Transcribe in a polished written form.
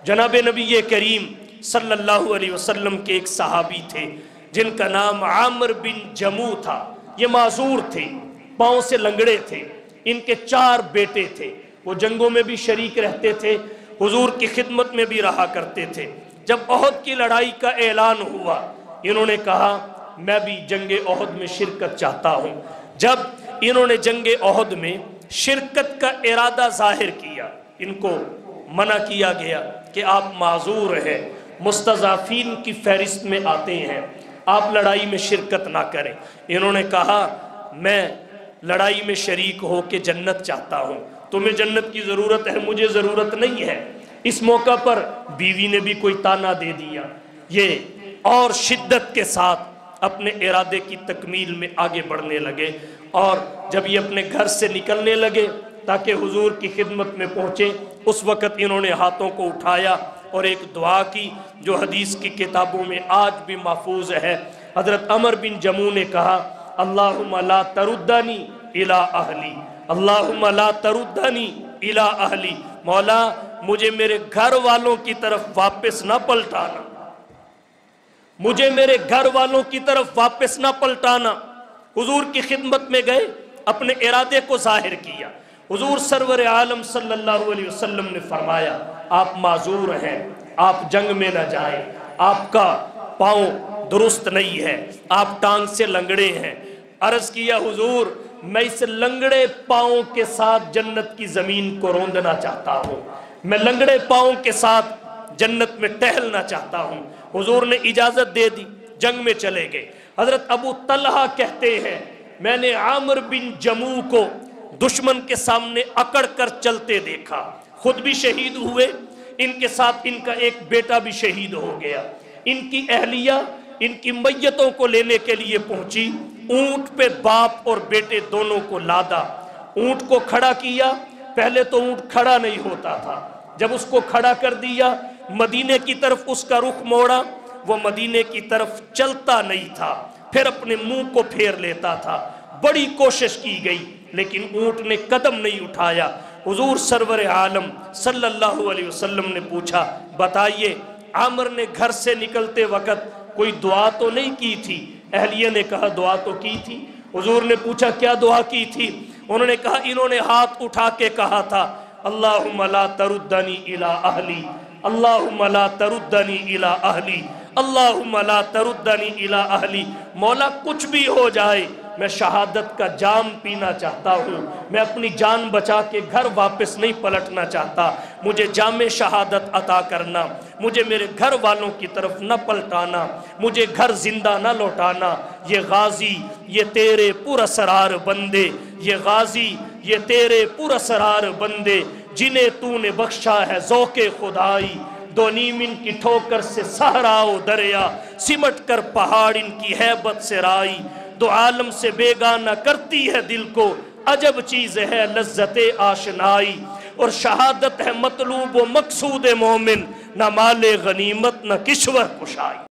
जनाब नबी करीम सल्लल्लाहु अलैहि वसल्लम के एक सहाबी थे जिनका नाम आमिर बिन जमू था। ये माजूर थे, पाँव से लंगड़े थे। इनके 4 बेटे थे। वो जंगों में भी शरीक रहते थे, हुजूर की खिदमत में भी रहा करते थे। जब ओहद की लड़ाई का ऐलान हुआ, इन्होंने कहा मैं भी जंगे ओहद में शिरकत चाहता हूँ। जब इन्होंने जंगे ओहद में शिरकत का इरादा जाहिर किया, इनको मना किया गया कि आप माजूर हैं, मुस्तज़ाफीन की फहरिस्त में आते हैं, आप लड़ाई में शिरकत ना करें। इन्होंने कहा मैं लड़ाई में शरीक हो के जन्नत चाहता हूँ, तुम्हें जन्नत की ज़रूरत है, मुझे ज़रूरत नहीं है। इस मौका पर बीवी ने भी कोई ताना दे दिया। ये और शिद्दत के साथ अपने इरादे की तकमील में आगे बढ़ने लगे। और जब ये अपने घर से निकलने लगे ताकि हुजूर की खिदमत में पहुँचे, उस वक़्त इन्होंने हाथों को उठाया और एक दुआ की जो हदीस की किताबों में आज भी महफूज है। हज़रत अमर बिन जमू ने कहा अल्लाहुम्मा ला तरुद्दनी इला अहली, अल्लाहुम्मा ला तरुद्दनी इला अहली, मौला मुझे मेरे घर वालों की तरफ वापस ना पलटाना, मुझे मेरे घर वालों की तरफ वापस ना पलटाना। हुजूर की खिदमत में गए, अपने इरादे को जाहिर किया। हुजूर सरवर आलम सल्लल्लाहु अलैहि वसल्लम ने फरमाया आप माजूर हैं, आप जंग में न जाएं, आपका पाँव दुरुस्त नहीं है, आप टांग से लंगड़े हैं। अर्ज़ किया हुजूर मैं इस लंगड़े पाँव के साथ जन्नत की ज़मीन को रौंदना चाहता हूँ, मैं लंगड़े पाँव के साथ जन्नत में टहलना चाहता हूँ। हुजूर ने इजाज़त दे दी, जंग में चले गए। हज़रत अबू तलहा कहते हैं मैंने आमिर बिन जमू को दुश्मन के सामने अकड़ कर चलते देखा, खुद भी शहीद हुए, इनके साथ इनका एक बेटा भी शहीद हो गया। इनकी अहलिया इनकी मैयतों को लेने के लिए पहुंची, ऊंट पे बाप और बेटे दोनों को लादा, ऊंट को खड़ा किया। पहले तो ऊंट खड़ा नहीं होता था, जब उसको खड़ा कर दिया मदीने की तरफ उसका रुख मोड़ा, वो मदीने की तरफ चलता नहीं था, फिर अपने मुंह को फेर लेता था। बड़ी कोशिश की गई लेकिन ऊंट ने कदम नहीं उठाया। हुजूर सरवर आलम सल्लल्लाहु अलैहि वसल्लम ने पूछा बताइए आमिर ने घर से निकलते वक़्त कोई दुआ तो नहीं की थी? अहलिया ने कहा दुआ तो की थी। हुजूर ने पूछा क्या दुआ की थी? उन्होंने कहा इन्होंने हाथ उठा के कहा था अल्लाहुम्मा ला तरुद्दनी इला अहली, अल्लाहुम्मा ला तरुद्दनी इला अहली, अल्लाहुम्मा ला तरुद्दनी इला अहली। मौला कुछ भी हो जाए मैं शहादत का जाम पीना चाहता हूँ, मैं अपनी जान बचा के घर वापस नहीं पलटना चाहता, मुझे जामे शहादत अता करना, मुझे मेरे घर वालों की तरफ न पलटाना, मुझे घर जिंदा न लौटाना। ये गाजी ये तेरे पुरअसरार बंदे, ये गाजी ये तेरे पुरअसरार बंदे, जिन्हें तूने बख्शा है ज़ौक़े खुदाई। दो नीम इनकी ठोकर से सहराओ दरिया, सिमट कर पहाड़ इनकी हैबत से राई। दो आलम से बेगाना करती है दिल को, अजब चीज़ है लज्जते आशनाई। और शहादत है मतलूब व मकसूद मोमिन, न माले गनीमत न किश्वर कुशाई।